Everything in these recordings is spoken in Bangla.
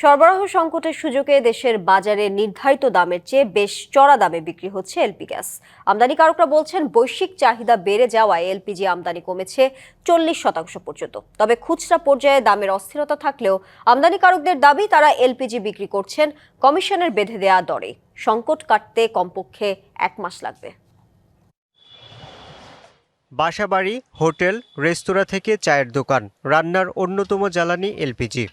সরবরাহ সংকটের সুযোগে দেশের বাজারে নির্ধারিত দামের চেয়ে বেশ চড়া দামে বিক্রি হচ্ছে এলপি গ্যাস। আমদানিকারকরা বলছেন বৈশ্বিক চাহিদা বেড়ে যাওয়ায় এলপিজি আমদানি কমেছে 40% পর্যন্ত। তবে খুচরা পর্যায়ে দামের অস্থিরতা থাকলেও আমদানিকারকদের দাবি তারা এলপিজি বিক্রি করছেন কমিশনের বেঁধে দেয়া দরে। সংকট কাটতে কমপক্ষে 1 মাস লাগবে। বাসাবাড়ি, হোটেল, রেস্তোরাঁ থেকে চায়ের দোকান, রান্নার অন্যতম জ্বালানি এলপিজি।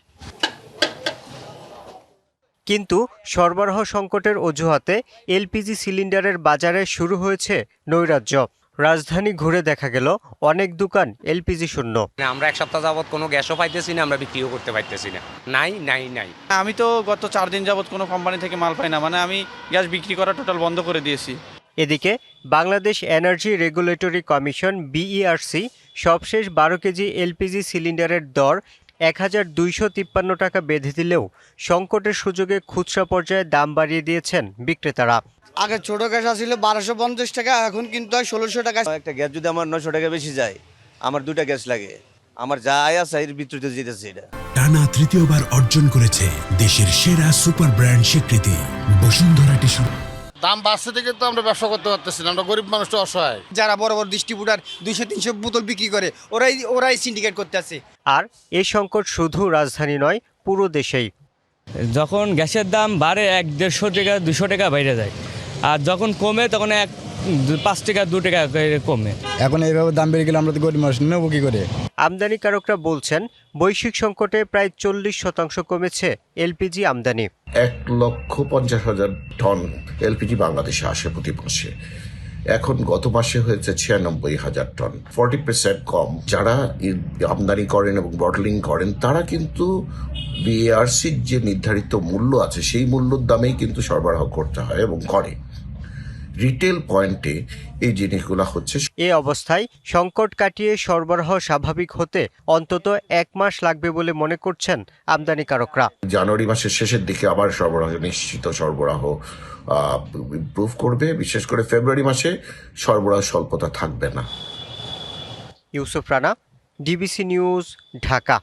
কিন্তু সরবরাহ সংকটের অজুহাতে এলপিজি সিলিন্ডারের বাজারে শুরু হয়েছে নৈরাজ্য। রাজধানী ঘুরে দেখা গেল অনেক দোকান এলপিজি শূন্য। আমরা এক সপ্তাহ যাবত কোনো গ্যাসও পাইতেছি না, আমরা বিক্রিও করতে পারতেছি না। নাই। আমি তো গত 4 দিন যাবত কোনো কোম্পানি থেকে মাল পাই না, মানে আমি গ্যাস বিক্রি করা টোটাল বন্ধ করে দিয়েছি। এদিকে Bangladesh energy regulatory commission BERC সবশেষ 12 কেজি এলপিজি সিলিন্ডারের দর 1253 টাকা বেঁধে দিলেও সংকটের সুযোগে খুচরা পর্যায়ে দাম বাড়িয়ে দিয়েছেন বিক্রেতারা। আগে ছোট গ্যাস আসছিল 1250 টাকা, এখন কিন্তু 1600 টাকা। একটা গ্যাস যদি আমার 900 টাকা বেশি যায়, আমার 2টা গ্যাস লাগে, আমার যা আয় আছে এর ভিতরে যেতেছে। এটা টানা তৃতীয়বার অর্জন করেছে দেশের সেরা সুপার ব্র্যান্ড স্বীকৃতি বসুন্ধরা টিস্যু। দাম বাড়ছে থেকে তো আমরা ব্যবসা করতে পারতেছি না, আমরা গরিব মানুষ তো অসহায়। যারা বড় বড় ডিস্ট্রিবিউটার 200-300 বোতল বিক্রি করে ওরাই সিন্ডিকেট করতে আছে। আর এই সংকট শুধু রাজধানী নয়, পুরো দেশেই। যখন গ্যাসের দাম বাড়ে 100-150 টাকা 200 টাকা বাইরে যায়, আর যখন কমে তখন 5 টাকা 2 টাকা কমে। এখন এইভাবে দাম বেড়ে গেলে আমরা তো গরিব মানুষ নেবো কি করে? আমদানিকারকরা বলছেন বৈশ্বিক সংকটে প্রায় 40% কমেছে এলপিজি আমদানি। 1,50,000 টন এলপিজি বাংলাদেশে আসে প্রতি মাসে। এখন গত মাসে হয়েছে 96,000 টন, 40% কম। যারা আমদানি করেন এবং বটলিং করেন তারা কিন্তু বিএআরসির যে নির্ধারিত মূল্য আছে সেই মূল্যর দামেই কিন্তু সরবরাহ করতে হয় এবং করে। রিটেল পয়েন্টে এই জিনিসগুলো হচ্ছে। এই অবস্থায় সংকট কাটিয়ে সরবরাহ স্বাভাবিক হতে অন্তত 1 মাস লাগবে বলে মনে করছেন আমদানিকারকরা। জানুয়ারি মাসের শেষের দিকে আবার নিশ্চিত সরবরাহ ইমপ্রুভ করবে। বিশেষ করে ফেব্রুয়ারি মাসে সরবরাহ স্বল্পতা থাকবে না। Yusuf Rana, DBC news, Dhaka.